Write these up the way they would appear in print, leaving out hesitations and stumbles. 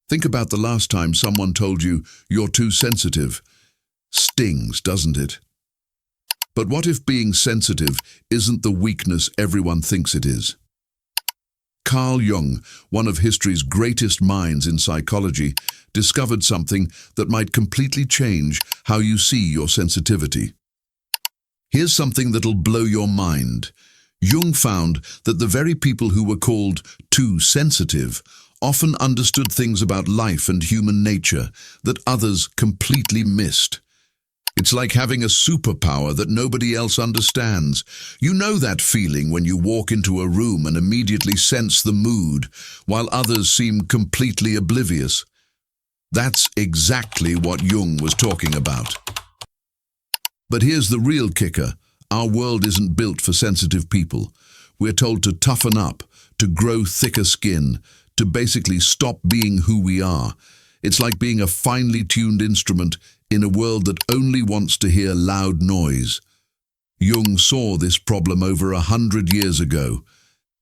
Think about the last time someone told you you're too sensitive. Stings, doesn't it? But what if being sensitive isn't the weakness everyone thinks it is? Carl Jung, one of history's greatest minds in psychology, discovered something that might completely change how you see your sensitivity. Here's something that'll blow your mind. Jung found that the very people who were called too sensitive often understood things about life and human nature that others completely missed. It's like having a superpower that nobody else understands. You know that feeling when you walk into a room and immediately sense the mood, while others seem completely oblivious. That's exactly what Jung was talking about. But here's the real kicker. Our world isn't built for sensitive people. We're told to toughen up, to grow thicker skin, to basically stop being who we are. It's like being a finely tuned instrument in a world that only wants to hear loud noise. Jung saw this problem over 100 years ago,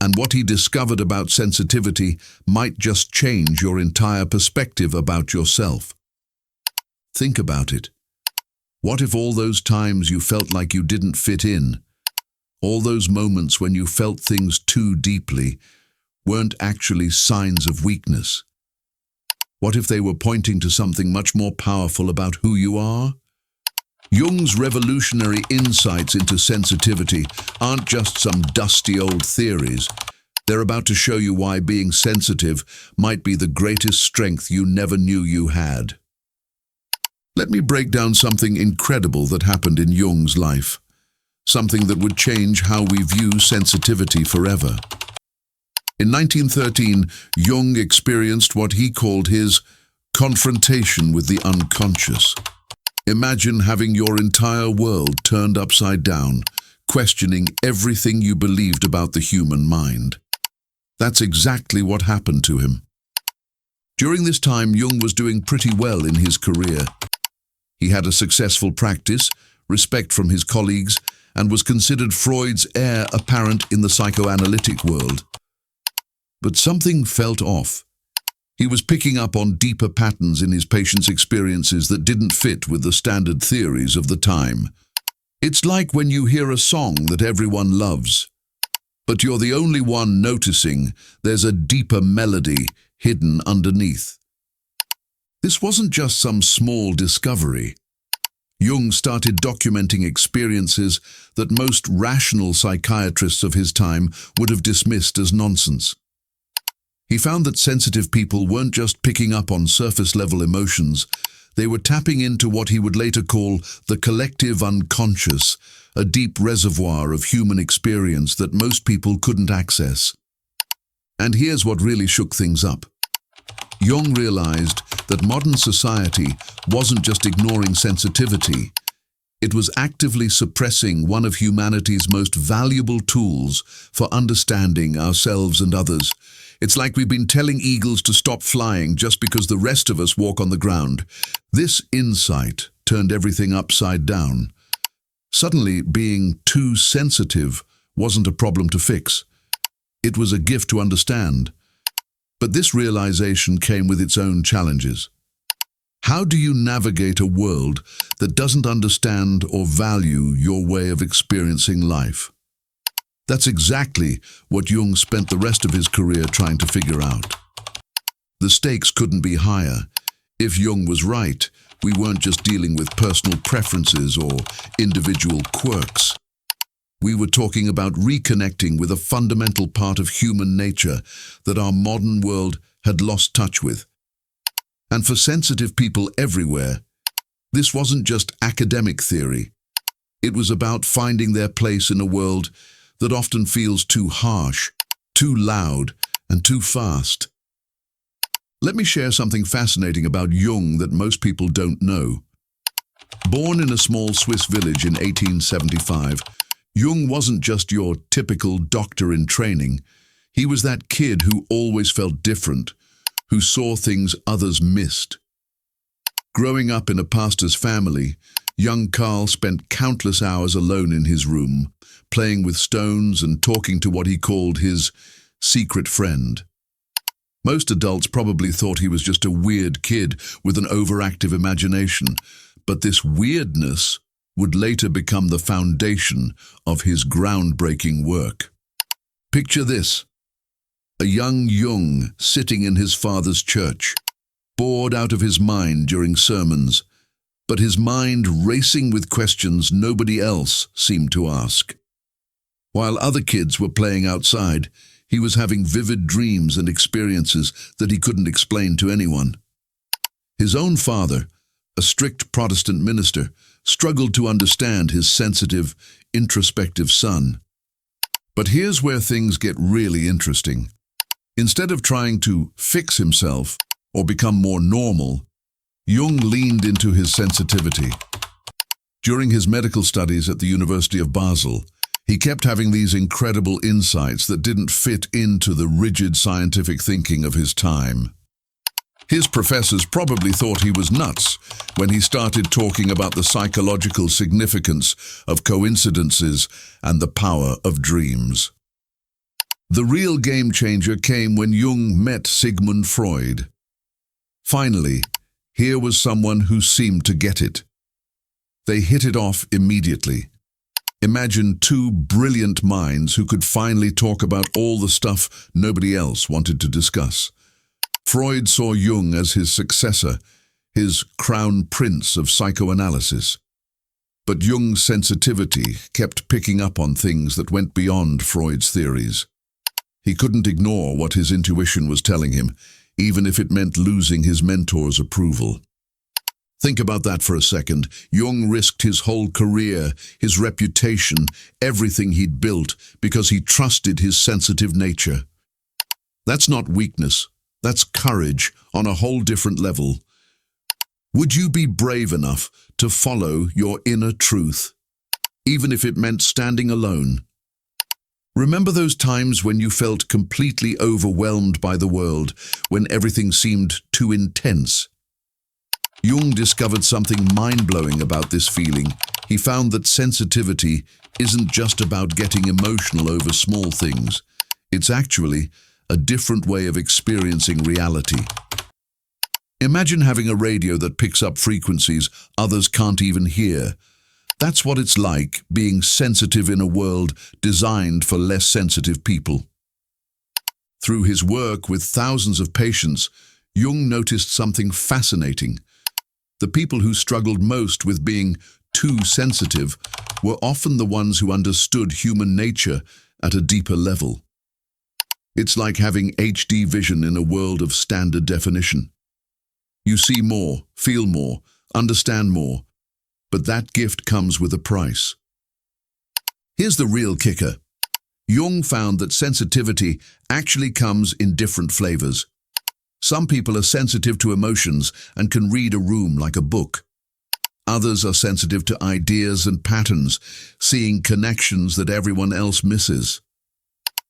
and what he discovered about sensitivity might just change your entire perspective about yourself. Think about it. What if all those times you felt like you didn't fit in, all those moments when you felt things too deeply, weren't actually signs of weakness? What if they were pointing to something much more powerful about who you are? Jung's revolutionary insights into sensitivity aren't just some dusty old theories. They're about to show you why being sensitive might be the greatest strength you never knew you had. Let me break down something incredible that happened in Jung's life. Something that would change how we view sensitivity forever. In 1913, Jung experienced what he called his confrontation with the unconscious. Imagine having your entire world turned upside down, questioning everything you believed about the human mind. That's exactly what happened to him. During this time, Jung was doing pretty well in his career. He had a successful practice, respect from his colleagues, and was considered Freud's heir apparent in the psychoanalytic world. But something felt off. He was picking up on deeper patterns in his patients' experiences that didn't fit with the standard theories of the time. It's like when you hear a song that everyone loves, but you're the only one noticing there's a deeper melody hidden underneath. This wasn't just some small discovery. Jung started documenting experiences that most rational psychiatrists of his time would have dismissed as nonsense. He found that sensitive people weren't just picking up on surface-level emotions, they were tapping into what he would later call the collective unconscious, a deep reservoir of human experience that most people couldn't access. And here's what really shook things up. Jung realized that modern society wasn't just ignoring sensitivity, it was actively suppressing one of humanity's most valuable tools for understanding ourselves and others. It's like we've been telling eagles to stop flying just because the rest of us walk on the ground. This insight turned everything upside down. Suddenly, being too sensitive wasn't a problem to fix. It was a gift to understand. But this realization came with its own challenges. How do you navigate a world that doesn't understand or value your way of experiencing life? That's exactly what Jung spent the rest of his career trying to figure out. The stakes couldn't be higher. If Jung was right, we weren't just dealing with personal preferences or individual quirks. We were talking about reconnecting with a fundamental part of human nature that our modern world had lost touch with. And for sensitive people everywhere, this wasn't just academic theory. It was about finding their place in a world that often feels too harsh, too loud, and too fast. Let me share something fascinating about Jung that most people don't know. Born in a small Swiss village in 1875, Jung wasn't just your typical doctor in training. He was that kid who always felt different, who saw things others missed. Growing up in a pastor's family, young Carl spent countless hours alone in his room, playing with stones and talking to what he called his secret friend. Most adults probably thought he was just a weird kid with an overactive imagination, but this weirdness would later become the foundation of his groundbreaking work. Picture this: a young Jung sitting in his father's church, bored out of his mind during sermons, but his mind racing with questions nobody else seemed to ask. While other kids were playing outside, he was having vivid dreams and experiences that he couldn't explain to anyone. His own father, a strict Protestant minister, struggled to understand his sensitive, introspective son. But here's where things get really interesting. Instead of trying to fix himself or become more normal, Jung leaned into his sensitivity. During his medical studies at the University of Basel, he kept having these incredible insights that didn't fit into the rigid scientific thinking of his time. His professors probably thought he was nuts when he started talking about the psychological significance of coincidences and the power of dreams. The real game changer came when Jung met Sigmund Freud. Finally, here was someone who seemed to get it. They hit it off immediately. Imagine two brilliant minds who could finally talk about all the stuff nobody else wanted to discuss. Freud saw Jung as his successor, his crown prince of psychoanalysis. But Jung's sensitivity kept picking up on things that went beyond Freud's theories. He couldn't ignore what his intuition was telling him, even if it meant losing his mentor's approval. Think about that for a second. Jung risked his whole career, his reputation, everything he'd built because he trusted his sensitive nature. That's not weakness. That's courage on a whole different level. Would you be brave enough to follow your inner truth, even if it meant standing alone? Remember those times when you felt completely overwhelmed by the world, when everything seemed too intense? Jung discovered something mind-blowing about this feeling. He found that sensitivity isn't just about getting emotional over small things. It's actually a different way of experiencing reality. Imagine having a radio that picks up frequencies others can't even hear. That's what it's like being sensitive in a world designed for less sensitive people. Through his work with thousands of patients, Jung noticed something fascinating. The people who struggled most with being too sensitive were often the ones who understood human nature at a deeper level. It's like having HD vision in a world of standard definition. You see more, feel more, understand more, but that gift comes with a price. Here's the real kicker. Jung found that sensitivity actually comes in different flavors. Some people are sensitive to emotions and can read a room like a book. Others are sensitive to ideas and patterns, seeing connections that everyone else misses.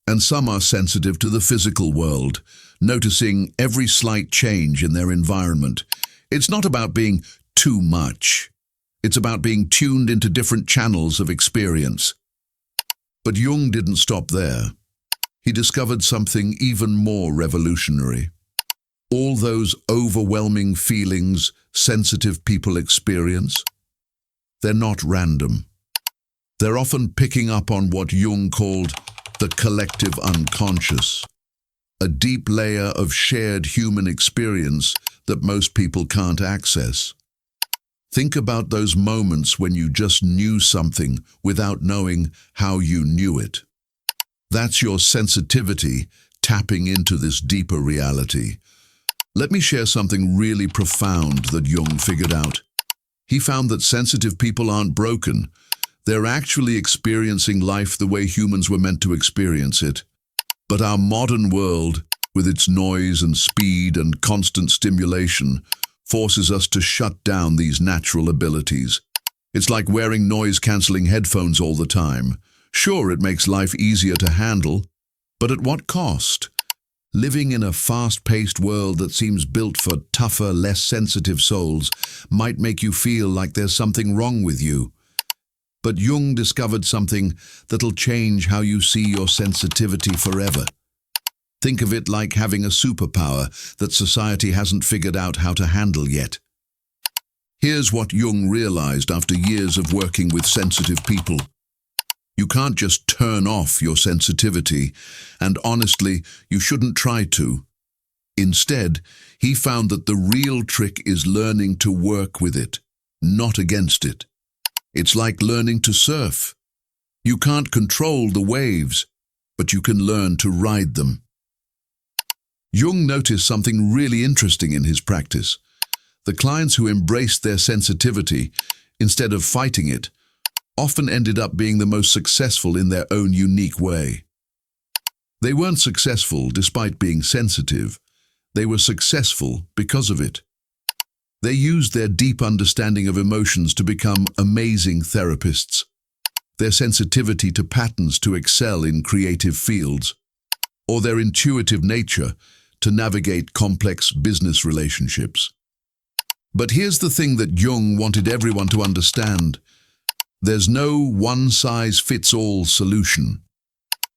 And some are sensitive to the physical world, noticing every slight change in their environment. It's not about being too much. It's about being tuned into different channels of experience. But Jung didn't stop there. He discovered something even more revolutionary. All those overwhelming feelings sensitive people experience, they're not random. They're often picking up on what Jung called the collective unconscious, a deep layer of shared human experience that most people can't access. Think about those moments when you just knew something without knowing how you knew it. That's your sensitivity tapping into this deeper reality. Let me share something really profound that Jung figured out. He found that sensitive people aren't broken. They're actually experiencing life the way humans were meant to experience it. But our modern world, with its noise and speed and constant stimulation, forces us to shut down these natural abilities. It's like wearing noise-canceling headphones all the time. Sure, it makes life easier to handle, but at what cost? Living in a fast-paced world that seems built for tougher, less sensitive souls might make you feel like there's something wrong with you. But Jung discovered something that'll change how you see your sensitivity forever. Think of it like having a superpower that society hasn't figured out how to handle yet. Here's what Jung realized after years of working with sensitive people. You can't just turn off your sensitivity, and honestly, you shouldn't try to. Instead, he found that the real trick is learning to work with it, not against it. It's like learning to surf. You can't control the waves, but you can learn to ride them. Jung noticed something really interesting in his practice. The clients who embraced their sensitivity, instead of fighting it, often ended up being the most successful in their own unique way. They weren't successful despite being sensitive. They were successful because of it. They used their deep understanding of emotions to become amazing therapists, their sensitivity to patterns to excel in creative fields, or their intuitive nature to navigate complex business relationships. But here's the thing that Jung wanted everyone to understand. There's no one-size-fits-all solution.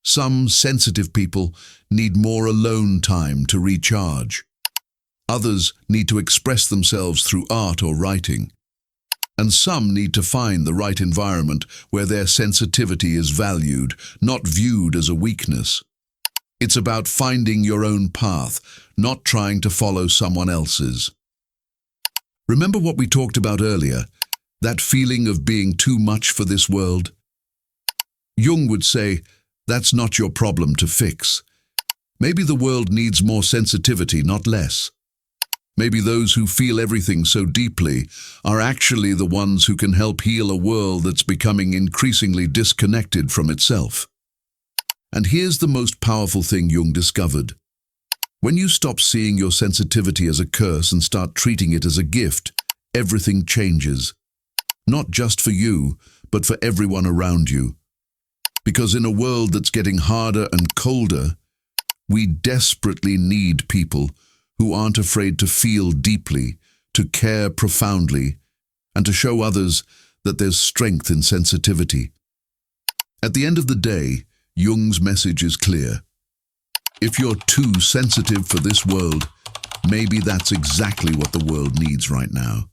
Some sensitive people need more alone time to recharge. Others need to express themselves through art or writing. And some need to find the right environment where their sensitivity is valued, not viewed as a weakness. It's about finding your own path, not trying to follow someone else's. Remember what we talked about earlier, that feeling of being too much for this world? Jung would say, that's not your problem to fix. Maybe the world needs more sensitivity, not less. Maybe those who feel everything so deeply are actually the ones who can help heal a world that's becoming increasingly disconnected from itself. And here's the most powerful thing Jung discovered. When you stop seeing your sensitivity as a curse and start treating it as a gift, everything changes. Not just for you, but for everyone around you. Because in a world that's getting harder and colder, we desperately need people who aren't afraid to feel deeply, to care profoundly, and to show others that there's strength in sensitivity. At the end of the day, Jung's message is clear. If you're too sensitive for this world, maybe that's exactly what the world needs right now.